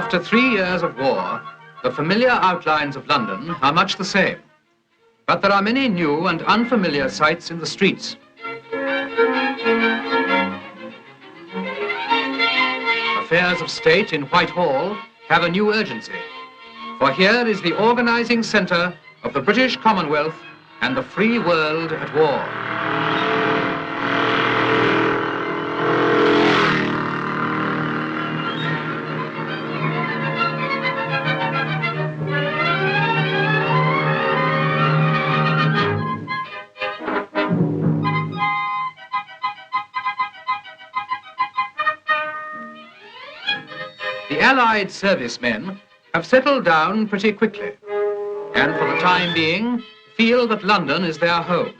After 3 years of war, the familiar outlines of London are much the same. But there are many new and unfamiliar sights in the streets. Affairs of state in Whitehall have a new urgency. For here is the organizing center of the British Commonwealth and the free world at war. The Allied servicemen have settled down pretty quickly, and for the time being, feel that London is their home.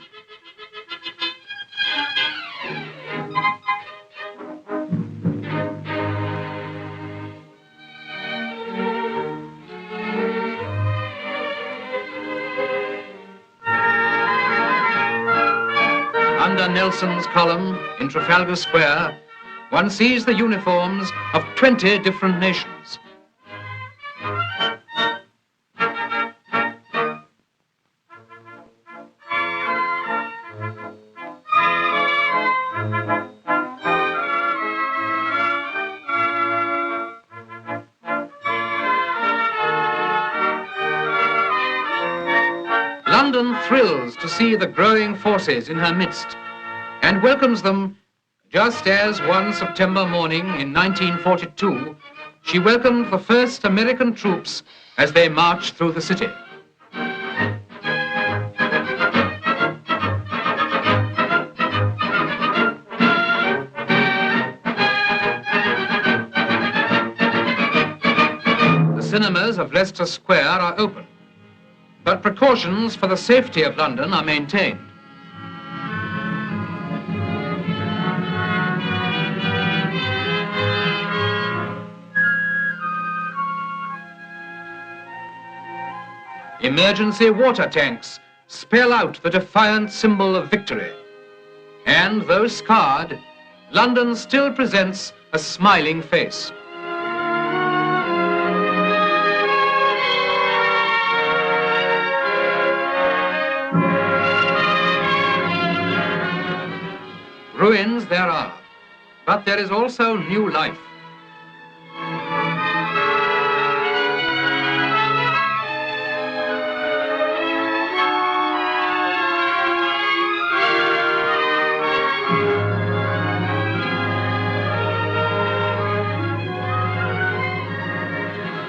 Under Nelson's column in Trafalgar Square, one sees the uniforms of 20 different nations. London thrills to see the growing forces in her midst and welcomes them just as one September morning in 1942, she welcomed the first American troops as they marched through the city. The cinemas of Leicester Square are open, but precautions for the safety of London are maintained. Emergency water tanks spell out the defiant symbol of victory. And though scarred, London still presents a smiling face. Ruins there are, but there is also new life.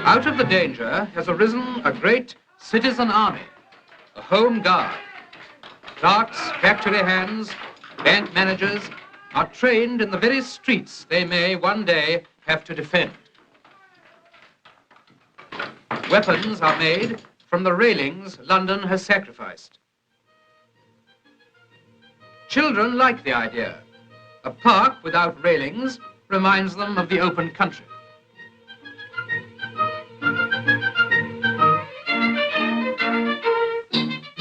Out of the danger has arisen a great citizen army, a home guard. Clerks, factory hands, bank managers are trained in the very streets they may one day have to defend. Weapons are made from the railings London has sacrificed. Children like the idea. A park without railings reminds them of the open country.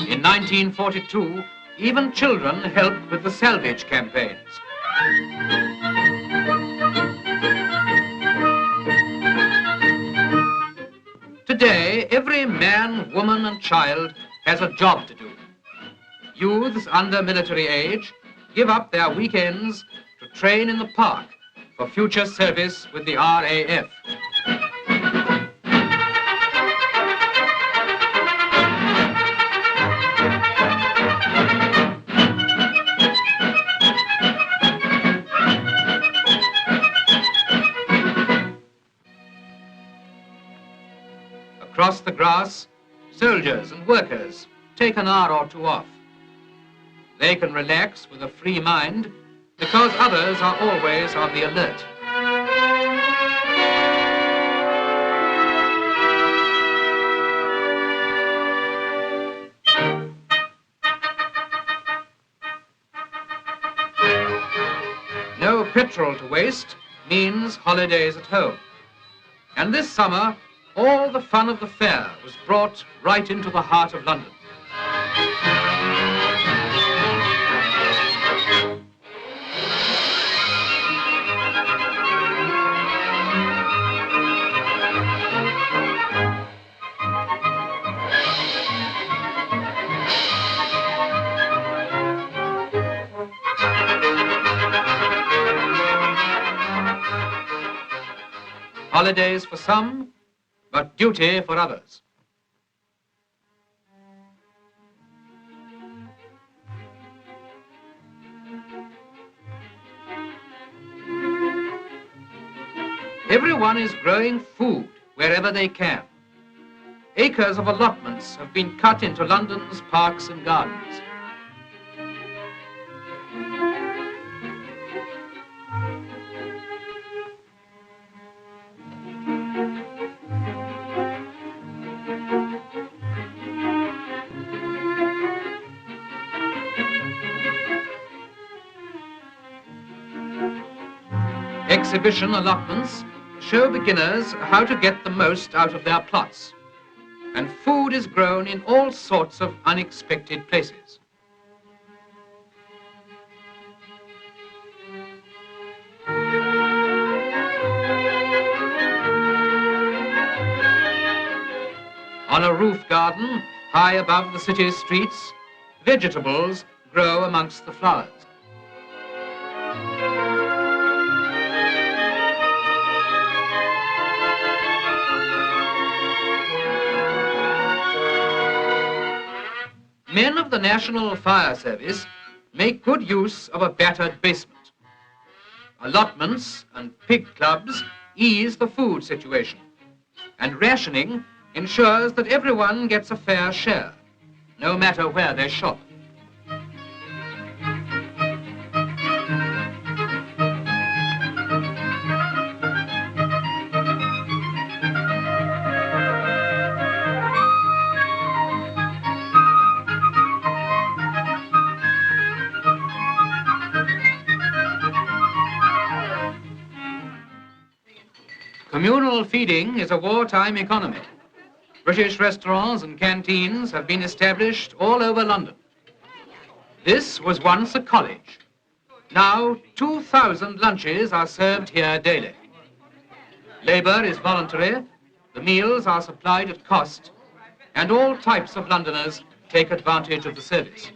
In 1942, even children helped with the salvage campaigns. Today, every man, woman, and child has a job to do. Youths under military age give up their weekends to train in the park for future service with the RAF. Across the grass, soldiers and workers take an hour or two off. They can relax with a free mind because others are always on the alert. No petrol to waste means holidays at home. And this summer, all the fun of the fair was brought right into the heart of London. holidays for some, but duty for others. Everyone is growing food wherever they can. Acres of allotments have been cut into London's parks and gardens. Exhibition allotments show beginners how to get the most out of their plots, and food is grown in all sorts of unexpected places. On a roof garden, high above the city's streets, vegetables grow amongst the flowers. Men of the National Fire Service make good use of a battered basement. Allotments and pig clubs ease the food situation, and rationing ensures that everyone gets a fair share, no matter where they shop. Communal feeding is a wartime economy. British restaurants and canteens have been established all over London. This was once a college. Now 2,000 lunches are served here daily. Labour is voluntary, the meals are supplied at cost, and all types of Londoners take advantage of the service.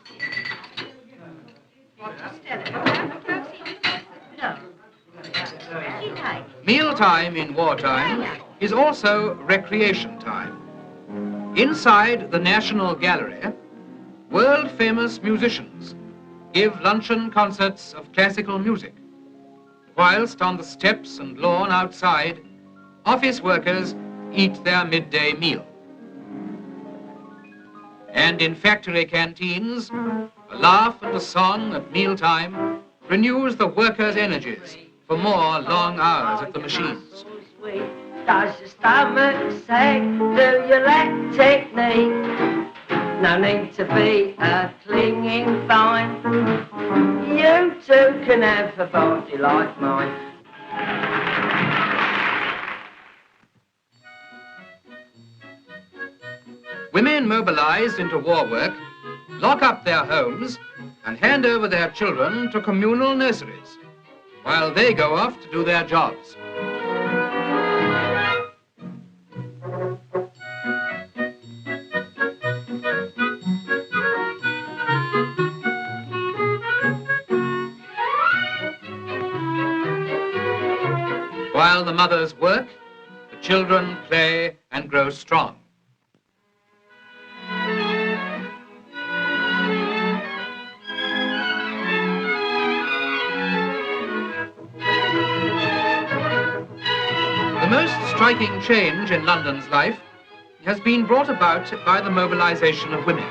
Mealtime in wartime is also recreation time. Inside the National Gallery, world-famous musicians give luncheon concerts of classical music, whilst on the steps and lawn outside, office workers eat their midday meal. And in factory canteens, a laugh and a song at mealtime renews the workers' energies for more long hours at the machines. Does your stomach say, do you let it need? No need to be a clinging vine. You too can have a body like mine. Women mobilized into war work lock up their homes and hand over their children to communal nurseries, while they go off to do their jobs. While the mothers work, the children play and grow strong. The most striking change in London's life has been brought about by the mobilization of women.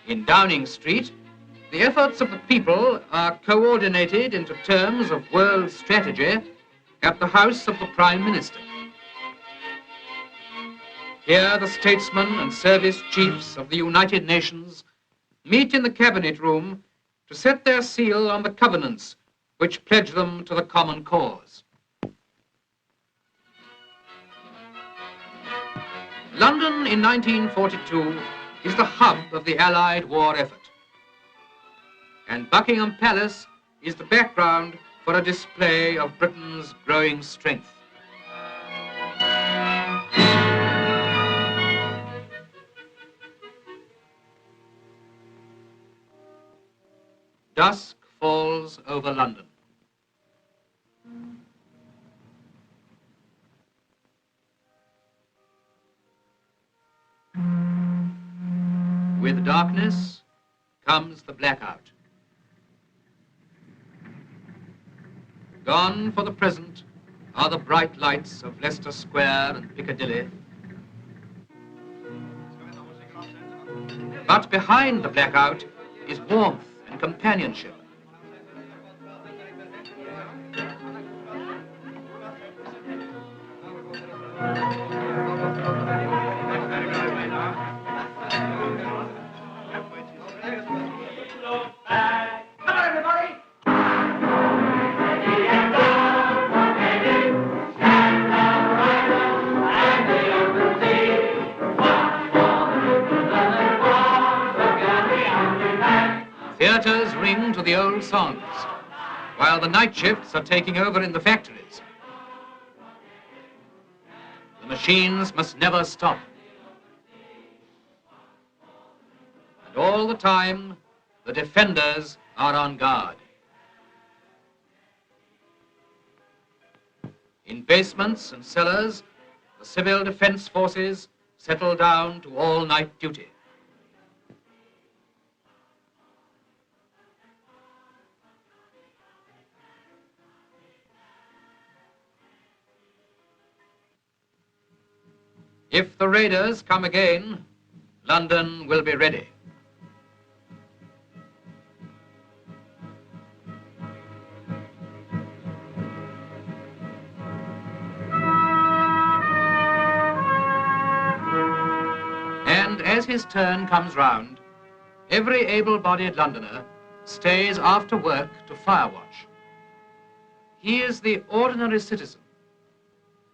In Downing Street, the efforts of the people are coordinated into terms of world strategy at the house of the Prime Minister. Here the statesmen and service chiefs of the United Nations meet in the cabinet room to set their seal on the covenants which pledge them to the common cause. London in 1942 is the hub of the Allied war effort, and Buckingham Palace is the background for a display of Britain's growing strength. Dusk falls over London. With darkness comes the blackout. Gone for the present are the bright lights of Leicester Square and Piccadilly. But behind the blackout is warmth and companionship. Theatres ring to the old songs, while the night shifts are taking over in the factories. The machines must never stop. And all the time, the defenders are on guard. In basements and cellars, the civil defense forces settle down to all-night duty. If the raiders come again, London will be ready. And as his turn comes round, every able-bodied Londoner stays after work to firewatch. He is the ordinary citizen,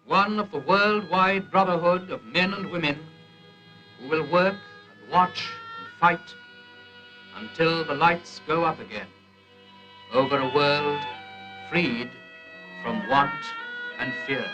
one of the worldwide brotherhood of men and women who will work and watch and fight until the lights go up again over a world freed from want and fear.